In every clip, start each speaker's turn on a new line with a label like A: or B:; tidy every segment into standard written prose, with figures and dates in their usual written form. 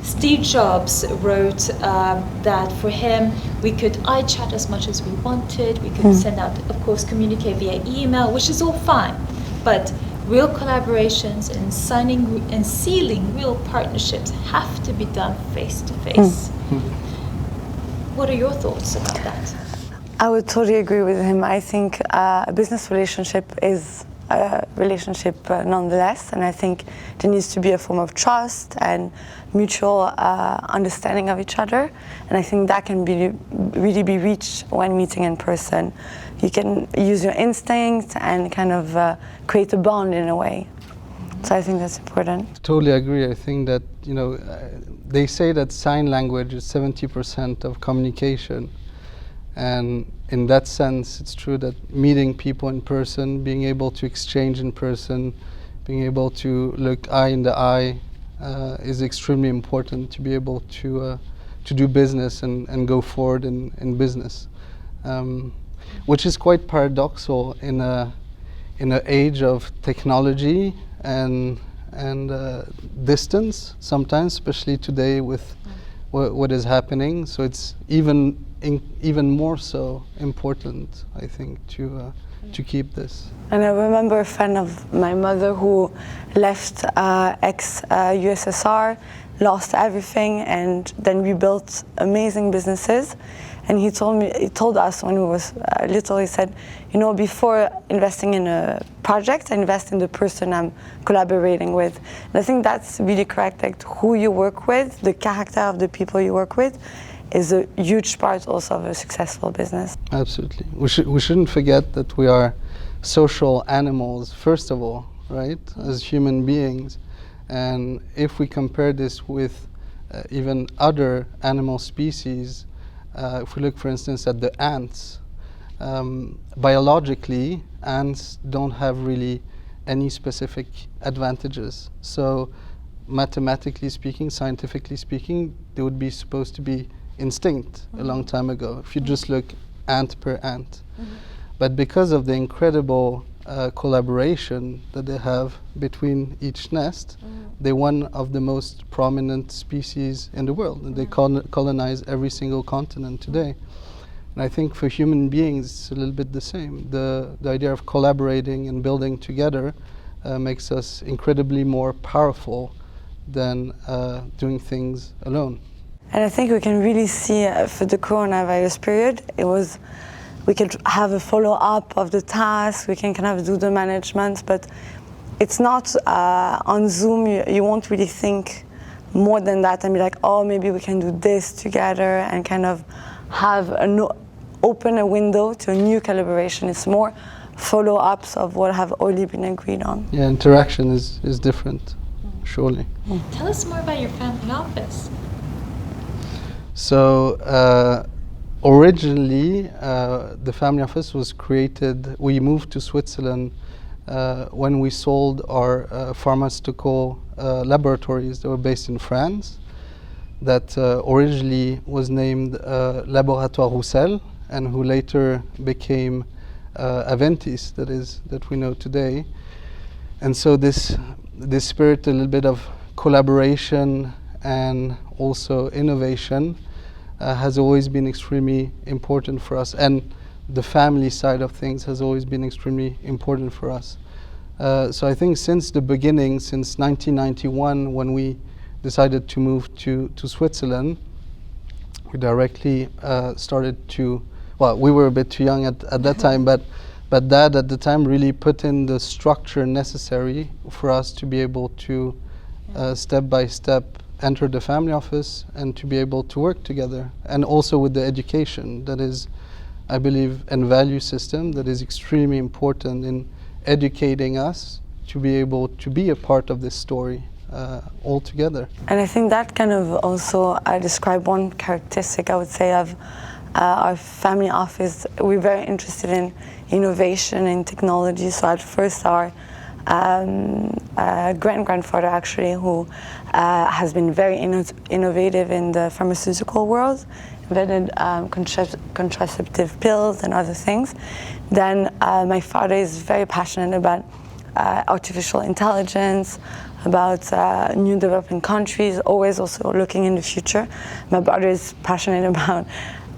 A: Steve Jobs wrote that for him, we could iChat as much as we wanted. We could send out, of course, communicate via email, which is all fine. But real collaborations and signing and sealing real partnerships have to be done face to face. What are your thoughts about that?
B: I would totally agree with him. I think a business relationship is a relationship nonetheless, and I think there needs to be a form of trust and mutual understanding of each other, and I think that can really be reached when meeting in person. You can use your instinct and kind of create a bond in a way. So I think that's important.
C: Totally agree. I think that, they say that sign language is 70% of communication. And in that sense, it's true that meeting people in person, being able to exchange in person, being able to look eye in the eye is extremely important to be able to do business and go forward in business. Which is quite paradoxical in an age of technology and distance sometimes, especially today with what is happening. So it's even more so important, I think, to keep this.
B: And I remember a friend of my mother who left ex-USSR, lost everything, and then rebuilt amazing businesses. And he told us when we was little, he said, before investing in a project, I invest in the person I'm collaborating with. And I think that's really correct. Like, who you work with, the character of the people you work with, is a huge part also of a successful business.
C: Absolutely. We shouldn't forget that we are social animals, first of all, right, as human beings. And if we compare this with even other animal species, if we look, for instance, at the ants, biologically, ants don't have really any specific advantages. So mathematically speaking, scientifically speaking, they would be supposed to be extinct a long time ago, if you just look ant per ant. But because of the incredible collaboration that they have between each nest, they're one of the most prominent species in the world, and they colonize every single continent today. And I think for human beings, it's a little bit the same. The idea of collaborating and building together makes us incredibly more powerful than doing things alone.
B: And I think we can really see for the coronavirus period, we can have a follow-up of the tasks, we can kind of do the management, but it's not on Zoom, you won't really think more than that and be like, oh, maybe we can do this together and kind of have open a window to a new collaboration. It's more follow-ups of what have already been agreed on.
C: Yeah, interaction is different, surely.
A: Tell us more about your family office.
C: So originally, the family office was created, we moved to Switzerland when we sold our pharmaceutical laboratories that were based in France, that originally was named Laboratoire Roussel, and who later became Aventis, that we know today. And so this spirit, a little bit of collaboration and also innovation has always been extremely important for us, and the family side of things has always been extremely important for us. So I think since the beginning, since 1991, when we decided to move to Switzerland, we directly started to, well, we were a bit too young at that time, but Dad at the time really put in the structure necessary for us to be able to step by step enter the family office and to be able to work together, and also with the education that is, I believe, and value system that is extremely important in educating us to be able to be a part of this story all together.
B: And I think that kind of also describe one characteristic, I would say, of our family office. We're very interested in innovation and technology. So at first our great-grandfather, actually, who has been very innovative in the pharmaceutical world, invented contraceptive pills and other things. Then my father is very passionate about artificial intelligence, about new developing countries, always also looking in the future. My brother is passionate about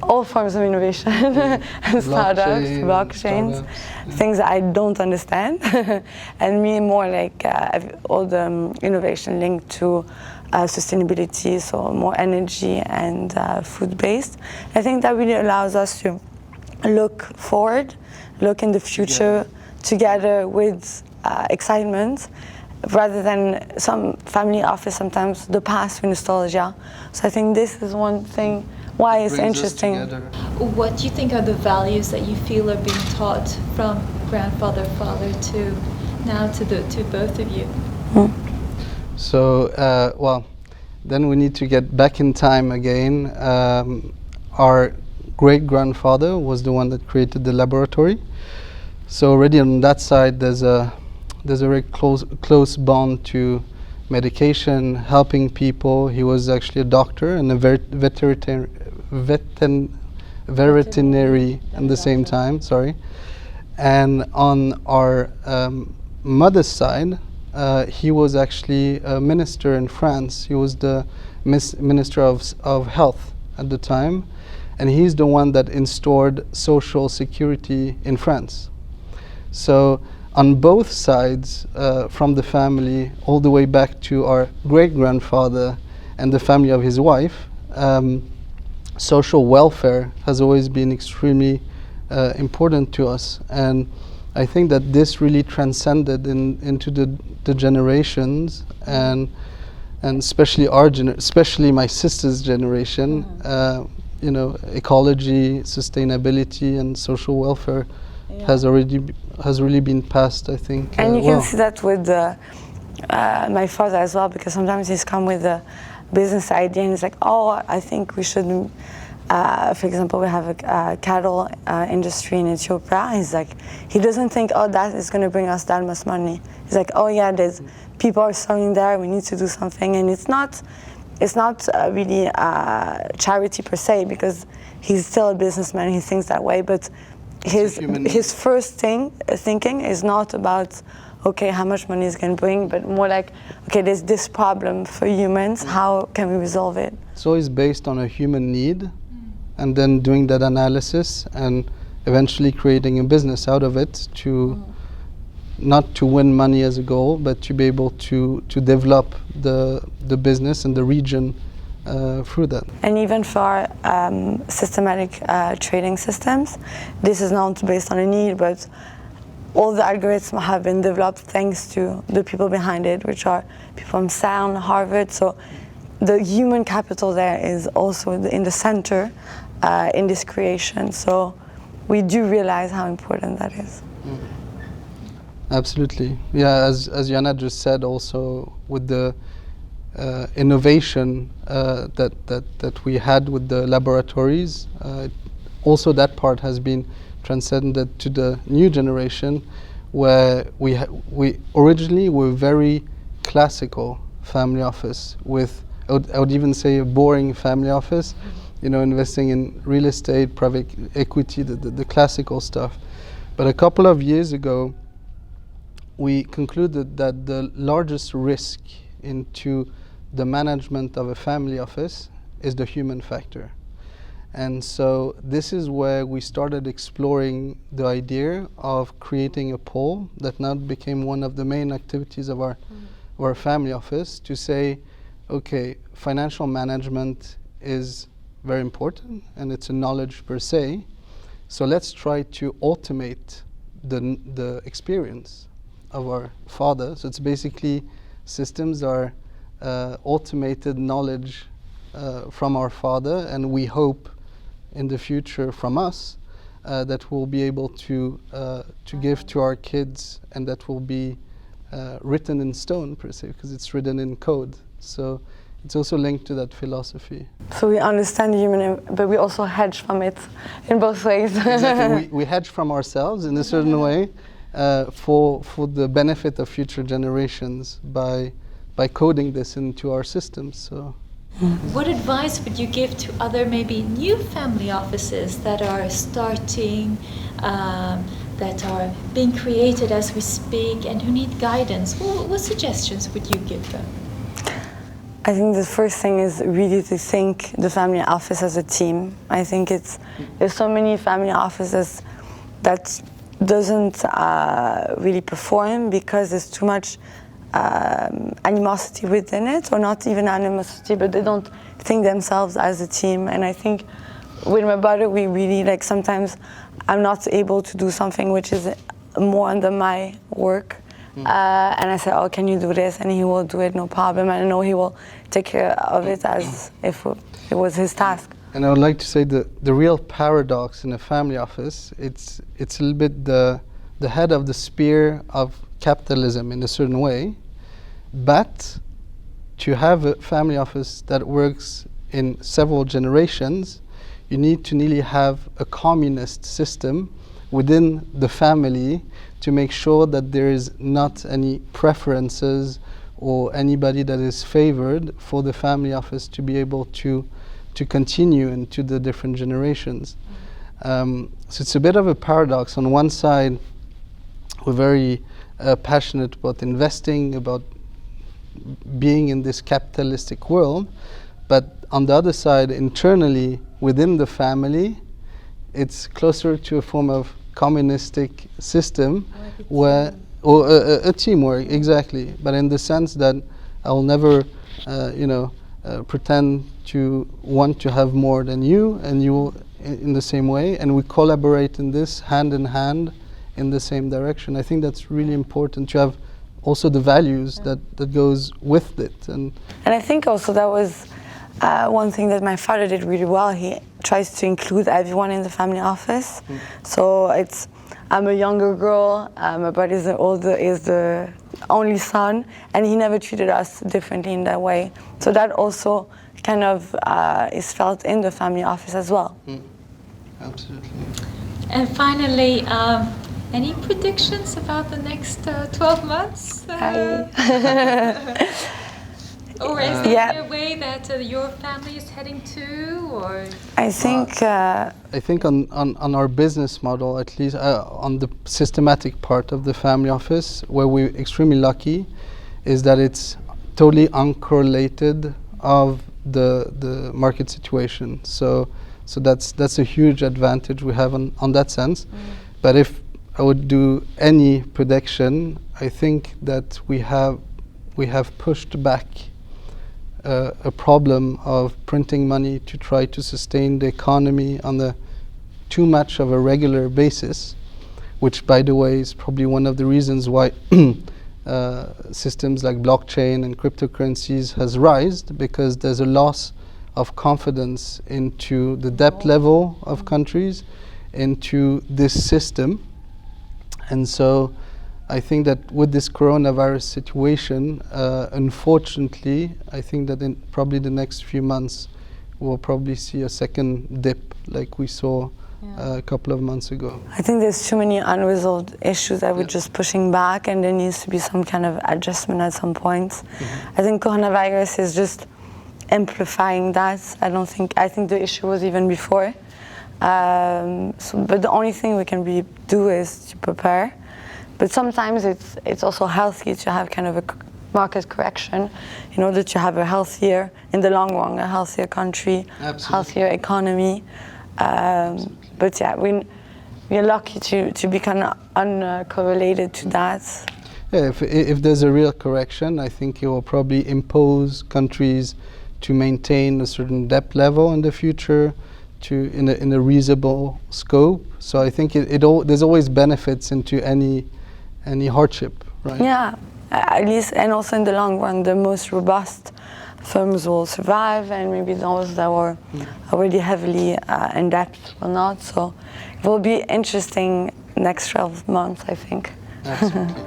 B: all forms of innovation and startups, blockchains, things I don't understand. And me more like all the innovation linked to sustainability, so more energy and food-based. I think that really allows us to look forward, look in the future together with excitement, rather than some family office, sometimes the past with nostalgia. So I think this is one thing why it's interesting.
A: What do you think are the values that you feel are being taught from grandfather, father to now to both of you?
C: So, well, then we need to get back in time again. Our great-grandfather was the one that created the laboratory. So already on that side, there's a very close bond to medication, helping people. He was actually a doctor and a veterinary at the same time. Sorry. And on our mother's side, he was actually a minister in France. He was the minister of health at the time, and he's the one that instaured social security in France. So on both sides, from the family all the way back to our great-grandfather and the family of his wife, social welfare has always been extremely important to us. And I think that this really transcended into the generations, and especially especially my sister's generation. You know, ecology, sustainability, and social welfare has really been passed, I think.
B: And you can see that with my father as well, because sometimes he's come with a business idea and he's like, oh, I think we should, for example, we have a cattle industry in Ethiopia. He's like, he doesn't think, oh, that is going to bring us that much money. He's like, oh yeah, there's people are selling there, we need to do something. And it's not really charity per se, because he's still a businessman, he thinks that way, but his first thinking is not about, okay, how much money is going to bring, but more like, okay, there's this problem for humans, how can we resolve it?
C: It's always based on a human need, and then doing that analysis and eventually creating a business out of it, to not to win money as a goal, but to be able to develop the business and the region through that.
B: And even for systematic trading systems, this is not based on a need, but all the algorithms have been developed thanks to the people behind it, which are people from CERN, Harvard. So the human capital there is also in the center in this creation. So we do realize how important that is.
C: Absolutely. Yeah, as Johanna just said, also with the innovation that we had with the laboratories, also that part has been transcended to the new generation, where we originally were very classical family office with, I would even say, a boring family office, you know, investing in real estate, private equity, the classical stuff. But a couple of years ago, we concluded that the largest risk into the management of a family office is the human factor. And so this is where we started exploring the idea of creating a poll that now became one of the main activities of our family office, to say, okay, financial management is very important and it's a knowledge per se, so let's try to automate the experience of our father. So it's basically systems are automated knowledge from our father, and we hope in the future from us that we'll be able to give to our kids, and that will be written in stone per se, because it's written in code. So it's also linked to that philosophy.
B: So we understand the human, but we also hedge from it in both ways.
C: Exactly. we hedge from ourselves in a certain way for the benefit of future generations by coding this into our systems. So
A: What advice would you give to other maybe new family offices that are starting, that are being created as we speak, and who need guidance? What suggestions would you give them?
B: I think the first thing is really to think the family office as a team. I think there's so many family offices that doesn't really perform because there's too much animosity within it, or not even animosity, but they don't think themselves as a team. And I think with my brother, we really, like, sometimes I'm not able to do something which is more under my work. And I say, oh, can you do this? And he will do it, no problem. And I know he will take care of it as if it was his task.
C: And I would like to say that the real paradox in a family office, it's a little bit the head of the spear of capitalism in a certain way. But to have a family office that works in several generations, you need to nearly have a communist system within the family to make sure that there is not any preferences or anybody that is favored for the family office to be able to continue into the different generations. So it's a bit of a paradox. On one side, we're very passionate about investing, about being in this capitalistic world, but on the other side, internally within the family, it's closer to a form of communistic system, where a teamwork, exactly. But in the sense that I will never, pretend to want to have more than you, and you in the same way, and we collaborate in this hand in hand in the same direction. I think that's really important to have also the values that goes with it. And
B: I think also that was one thing that my father did really well. He tries to include everyone in the family office. So I'm a younger girl, my brother is the only son, and he never treated us differently in that way. So that also kind of is felt in the family office as well.
C: Absolutely.
A: And finally, any predictions about the next 12 months? Or is there a way that your family is heading to? Or
B: I think
C: on our business model, at least on the systematic part of the family office, where we're extremely lucky, is that it's totally uncorrelated of the market situation. So that's a huge advantage we have on that sense. But if I would do any prediction, I think that we have pushed back a problem of printing money to try to sustain the economy on the too much of a regular basis, which, by the way, is probably one of the reasons why systems like blockchain and cryptocurrencies has risen, because there's a loss of confidence into the debt level of countries, into this system. And so I think that with this coronavirus situation, unfortunately, I think that in probably the next few months, we'll probably see a second dip like we saw a couple of months ago.
B: I think there's too many unresolved issues that we're just pushing back, and there needs to be some kind of adjustment at some point. I think coronavirus is just amplifying that. I think the issue was even before. But the only thing we can really do is to prepare. But sometimes it's also healthy to have kind of a market correction in order to have in the long run, a healthier country, healthier economy. But yeah, we're lucky to be kind of uncorrelated to that.
C: Yeah, if there's a real correction, I think it will probably impose countries to maintain a certain debt level in the future, in a reasonable scope. So I think there's always benefits into any hardship, right?
B: Yeah, at least, and also in the long run, the most robust firms will survive, and maybe those that were already heavily in debt will not. So it will be interesting next 12 months, I think.
C: Absolutely.